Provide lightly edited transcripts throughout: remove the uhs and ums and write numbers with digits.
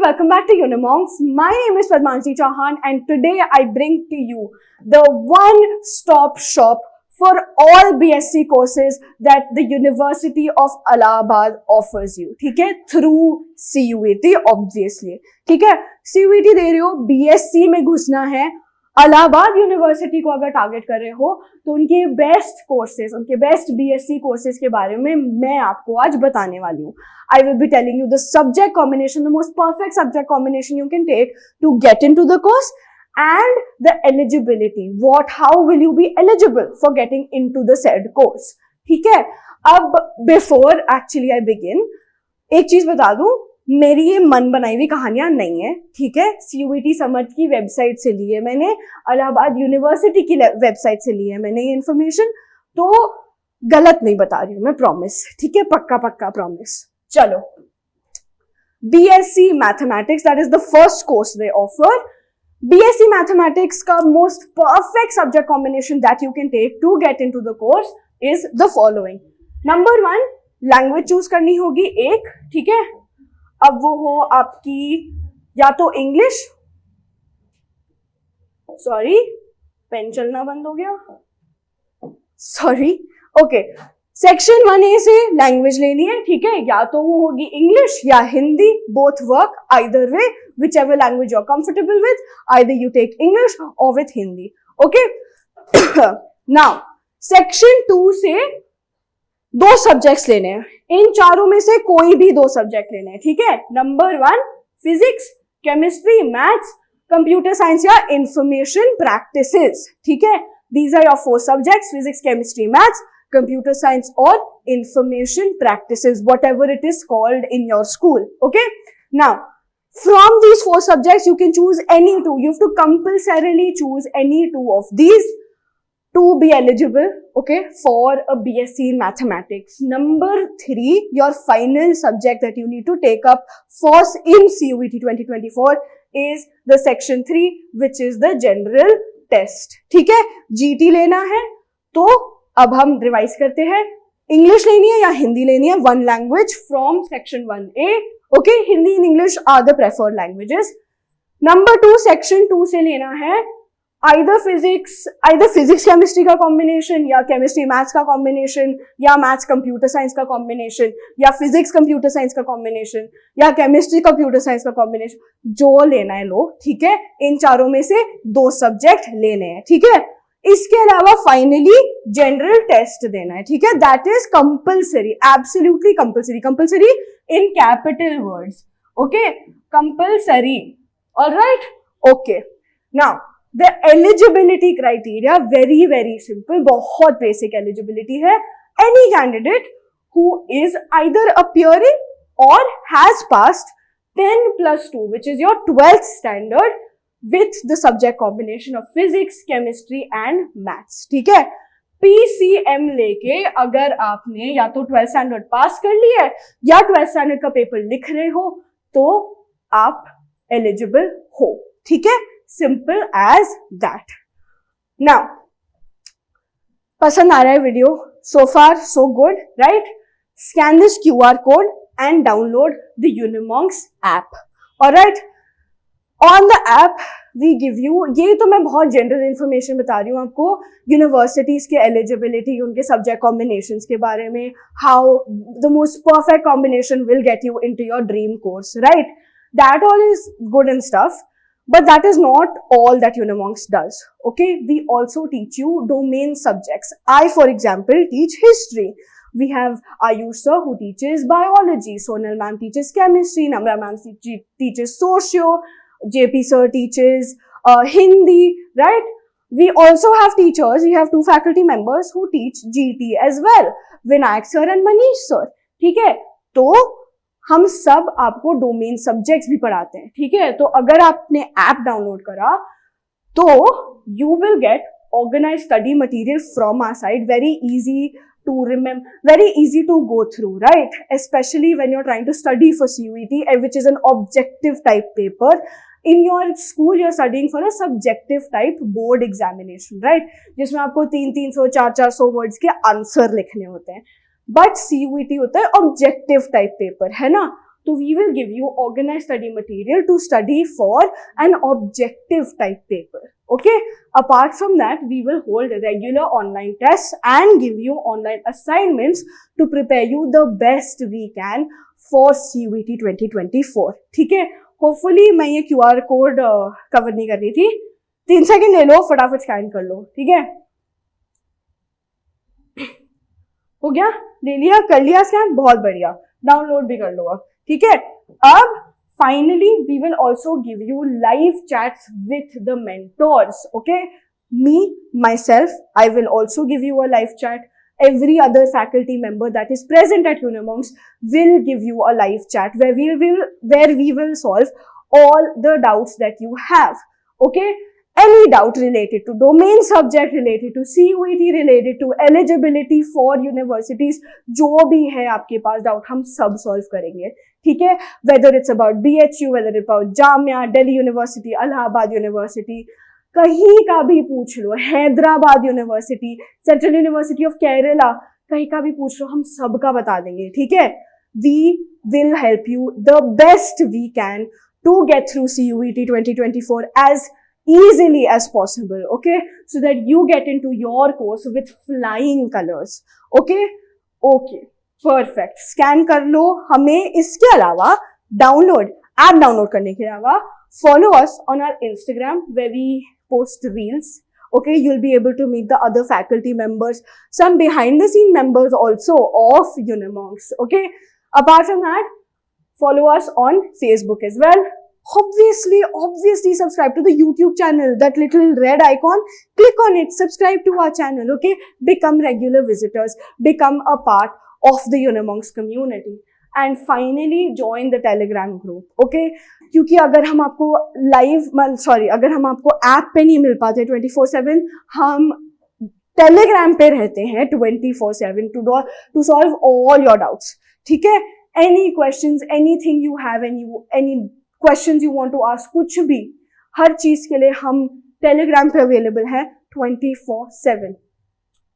welcome back to Unimonks. My name is Padmanji Chauhan and today I bring to you the one-stop shop for all BSc courses that the University of Allahabad offers you. ठीक है, through CUET obviously. ठीक है, CUET दे रहे हो, BSc में घुसना है, Allahabad university को अगर टारगेट कर रहे हो तो उनके बेस्ट कोर्सेज, उनके बेस्ट बीएससी कोर्सेज के बारे में मैं आपको आज बताने वाली हूँ. I will be telling you the subject combination, the most perfect subject combination you can take to get into the course and the eligibility. How will you be eligible for getting into the said course? ठीक है, अब before actually I begin, एक चीज बता दूं, मेरी ये मन बनाई हुई कहानियां नहीं है. ठीक है, CUET समर्थ की वेबसाइट से ली है मैंने, इलाहाबाद यूनिवर्सिटी की वेबसाइट से ली है मैंने ये इन्फॉर्मेशन, तो गलत नहीं बता रही हूं मैं, प्रॉमिस. ठीक है, पक्का पक्का प्रॉमिस. चलो, BSc mathematics, that is the first course they offer. BSc mathematics का most perfect subject combination that you can take to get into the course is the following. Number 1, language choose करनी होगी एक. ठीक है, अब वो हो आपकी या तो इंग्लिश, सॉरी पेन चलना बंद हो गया, सॉरी. ओके, सेक्शन 1A से लैंग्वेज लेनी है. ठीक है, या तो वो होगी इंग्लिश या Hindi, both work either way, whichever language you're comfortable with, either you take English or with Hindi. Okay. Now, section 2 से 2 सब्जेक्ट्स लेने हैं. इन चारों में से कोई भी 2 सब्जेक्ट लेने हैं. ठीक है, number 1 physics, chemistry, maths, computer science या इंफॉर्मेशन प्रैक्टिसेस. ठीक है, these are your 4 subjects, physics, chemistry, maths, computer science or information practices, whatever it is called in your school. Okay, now from these 4 subjects you can choose any 2. You have to compulsorily choose any 2 of these to be eligible, okay, for a BSc in mathematics. Number 3, your final subject that you need to take up first in CUET 2024 is the section 3, which is the general test. ठीक है, GT लेना है. तो अब हम revise करते हैं. English लेनी है या हिंदी लेनी है, 1 language from section 1A. Okay, Hindi and English are the preferred languages. Number 2, section 2 से लेना है आइदर फिजिक्स केमिस्ट्री का कॉम्बिनेशन, या केमिस्ट्री मैथ्स का कॉम्बिनेशन, या मैथ्स कंप्यूटर साइंस का कॉम्बिनेशन, या फिजिक्स कंप्यूटर साइंस का कॉम्बिनेशन, या केमिस्ट्री कंप्यूटर साइंस का कॉम्बिनेशन. जो लेना है लो. ठीक है, इन चारों में से 2 सब्जेक्ट लेने हैं. ठीक है, इसके अलावा फाइनली जनरल टेस्ट देना है. ठीक है, that is compulsory, absolutely compulsory. Compulsory in capital words. Okay, compulsory. Alright, okay. Now the eligibility criteria very very simple, बहुत बेसिक एलिजिबिलिटी है. Any candidate who is either appearing or has passed 10+2 which is your 12th standard with the subject combination of physics, chemistry and maths. ठीक है, PCM लेके अगर आपने या तो 12th standard पास कर लिया है या 12th स्टैंडर्ड का पेपर लिख रहे हो तो आप एलिजिबल हो. ठीक है, सिंपल एज दैट. नाउ, पसंद आ रहा है video? So far so good, right? Scan this QR code and download the Unimonks app. Alright, on the app we give you, ये तो मैं बहुत जनरल इंफॉर्मेशन बता रही हूँ आपको, यूनिवर्सिटीज के एलिजिबिलिटी, उनके सब्जेक्ट कॉम्बिनेशंस के बारे में, how the most perfect combination will get you into your dream course, right? That all is good and stuff, but that is not all that Unimonks does. Okay, we also teach you domain subjects. I, for example, teach history. We have Ayush sir who teaches biology, Sonal ma'am teaches chemistry, Namra ma'am teaches socio, JP sir teaches Hindi, right? We also have teachers, we have 2 faculty members who teach GT as well, Vinayak sir and Manish sir. ठीक है, तो हम सब आपको domain subjects भी पढ़ाते हैं. ठीक है, तो अगर आपने ऐप डाउनलोड करा तो you will get organise study material from our side, very easy to remember, very easy to go through, right? Especially when you're trying to study for CUET, which is an objective type paper. In your school, you're studying for a subjective type board examination, right? जिसमें आपको 300, 400 words के answer लिखने होते हैं. But CUET होता है objective type paper, है ना? तो we will give you organized study material to study for an objective type paper. Okay? Apart from that, we will hold regular online tests and give you online assignments to prepare you the best we can for CUET 2024. ठीक है? Hopefully मैं ये QR code cover नहीं कर रही थी. 3 second ले लो, फटाफट स्कैन कर लो. ठीक है? हो गया? ले लिया? कर लिया स्कैन? बहुत बढ़िया. डाउनलोड भी कर लो अब. ठीक है? अब finally we will also give you live chats with the mentors. Okay? Me, myself, I will also give you a live chat. Every other faculty member that is present at Unimonks will give you a live chat where we will solve all the doubts that you have. Okay? Any doubt related to domain subject, related to CUET, related to eligibility for universities, जो भी है आपके पास doubt हम सब solve करेंगे. ठीक है? Whether it's about BHU, whether it's about Jamia, Delhi university, Allahabad university, कहीं का भी पूछ लो, Hyderabad university, central university of Kerala, कहीं का भी पूछ लो, हम सब का बता देंगे. ठीक है? We will help you the best we can to get through CUET 2024 as easily as possible. Okay? So that you get into your course with flying colors. Okay? Okay. Perfect. Scan कर लो. हमें इसके अलावा app download करने के अलावा follow us on our Instagram where we post reels. Okay, you'll be able to meet the other faculty members, some behind the scene members also of Unimonks. Okay, apart from that, follow us on Facebook as well. Obviously subscribe to the YouTube channel, that little red icon, click on it, subscribe to our channel. Okay, become regular visitors, become a part of the Unimonks community. And finally join the Telegram group. Okay, क्योंकि अगर हम आपको अगर हम आपको app पे नहीं मिल पाते 24/7, हम टेलीग्राम पे रहते हैं 24/7 to solve all your doubts. ठीक है? Any questions, anything you have, any questions you want to ask, कुछ भी, हर चीज के लिए हम टेलीग्राम पे अवेलेबल हैं 24/7.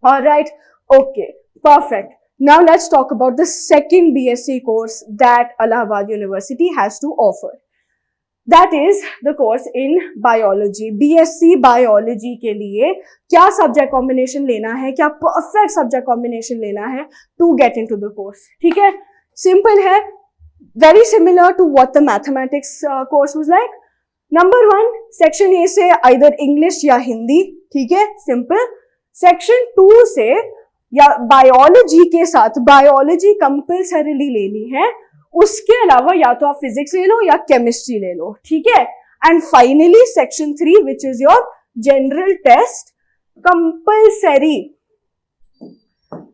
Alright, okay, perfect. Now let's talk about the second BSc course that Allahabad University has to offer. That is the course in biology. BSc biology के लिए क्या subject combination लेना है, क्या perfect subject combination लेना है to get into the course. ठीक है? Simple है. Very similar to what the mathematics course was like. Number 1, section A से either English या हिंदी. ठीक है? Simple. Section 2 से या बायोलॉजी के साथ बायोलॉजी कंपल्सरीली लेनी है, उसके अलावा या तो आप फिजिक्स ले लो या केमिस्ट्री ले लो. ठीक है? And finally section 3 which is your general test,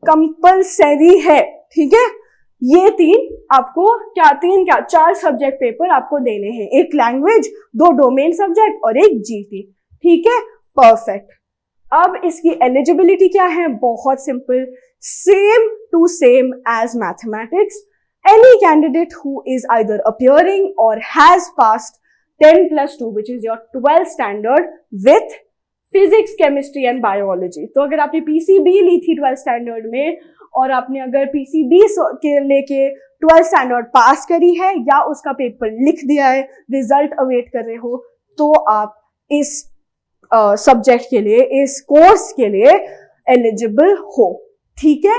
compulsory है. ठीक है? ये 4 सब्जेक्ट पेपर आपको देने हैं. एक लैंग्वेज, 2 डोमेन सब्जेक्ट और एक जीटी. ठीक है? परफेक्ट. अब इसकी एलिजिबिलिटी क्या है? बहुत simple, same to same as mathematics. Any candidate who is either appearing or has passed 10+2 which is your 12th standard with physics, chemistry and biology. तो अगर आपने पीसीबी ली थी 12th स्टैंडर्ड में और आपने अगर पीसीबी के लेके 12th स्टैंडर्ड पास करी है या उसका पेपर लिख दिया है, रिजल्ट अवेट कर रहे हो, तो आप इस सब्जेक्ट के लिए, इस कोर्स के लिए एलिजिबल हो. ठीक है?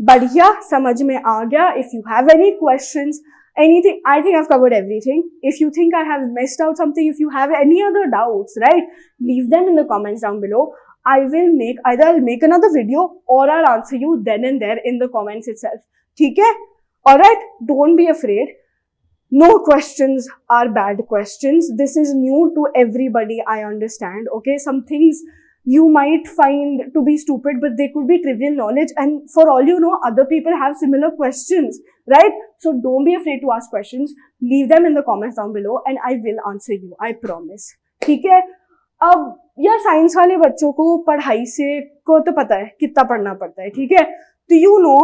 बढ़िया, समझ में आ गया. If you have any questions, anything, I think I've covered everything. If you think I have missed out something, if you have any other doubts, right, leave them in the comments down below. Either I'll make another video or I'll answer you then and there in the comments itself. ठीक है? Alright, don't be afraid. No questions are bad questions. This is new to everybody, I understand. Okay, some things you might find to be stupid, but they could be trivial knowledge, and for all you know, other people have similar questions, right? So don't be afraid to ask questions. Leave them in the comments down below and I will answer you, I promise. ठीक है? अब यार science वाले बच्चों को पढ़ाई से को तो पता है कितना पढ़ना पड़ता है. ठीक है? तो you know,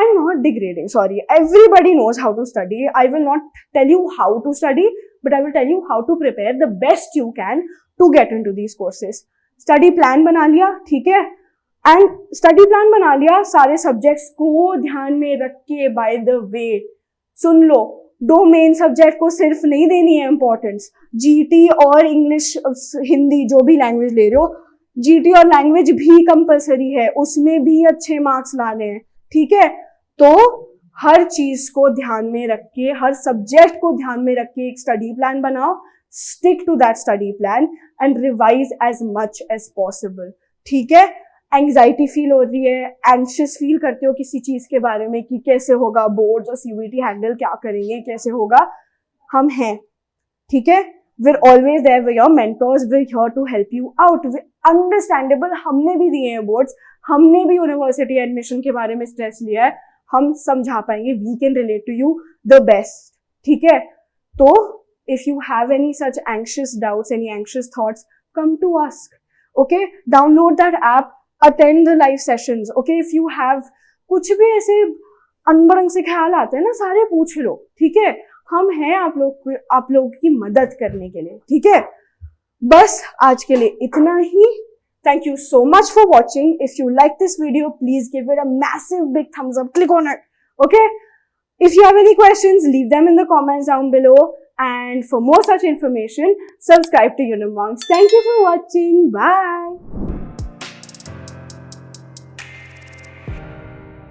I'm not degrading, sorry. Everybody knows how to study. I will not tell you how to study, but I will tell you how to prepare the best you can to get into these courses. Study plan बना लिया, ठीक है? And study plan बना लिया, सारे subjects को ध्यान में रख के, by the way, सुन लो, दो मेन सब्जेक्ट को सिर्फ नहीं देनी है इंपॉर्टेंस, जीटी और इंग्लिश हिंदी जो भी लैंग्वेज ले रहे हो, जीटी और लैंग्वेज भी कंपलसरी है, उसमें भी अच्छे मार्क्स लाने हैं, ठीक है। तो हर चीज को ध्यान में रख के, हर सब्जेक्ट को ध्यान में रख के एक स्टडी प्लान बनाओ, stick to that study plan and revise as much as possible, ठीक है। एंग्जाइटी फील हो रही है, एंशियस फील करते हो किसी चीज के बारे में कि कैसे होगा बोर्ड और सीयूईटी हैंडल क्या करेंगे, कैसे होगा, हम हैं, ठीक है। we're always there, we're your mentors, we're here to help you out, understandable, हमने भी दिए हैं बोर्ड्स, हमने भी यूनिवर्सिटी एडमिशन के बारे में स्ट्रेस लिया है, हम समझा पाएंगे, we can relate to you the best, ठीक है। तो if you have any such anxious doubts, any anxious thoughts, come to us, okay, download that app, attend the live sessions, okay, if you have कुछ भी ऐसे अनबड़ंग से ख्याल आते हैं ना, सारे पूछ लो, ठीक है, हम हैं आप लोग की मदद करने के लिए, ठीक है। बस आज के लिए इतना ही। Thank you so much for watching. If you like this video, please give it a massive big thumbs up. Click on it. Okay? If you have any questions, leave them in the comments down below. And for more such information, subscribe to Unimonks. Thank you for watching. Bye.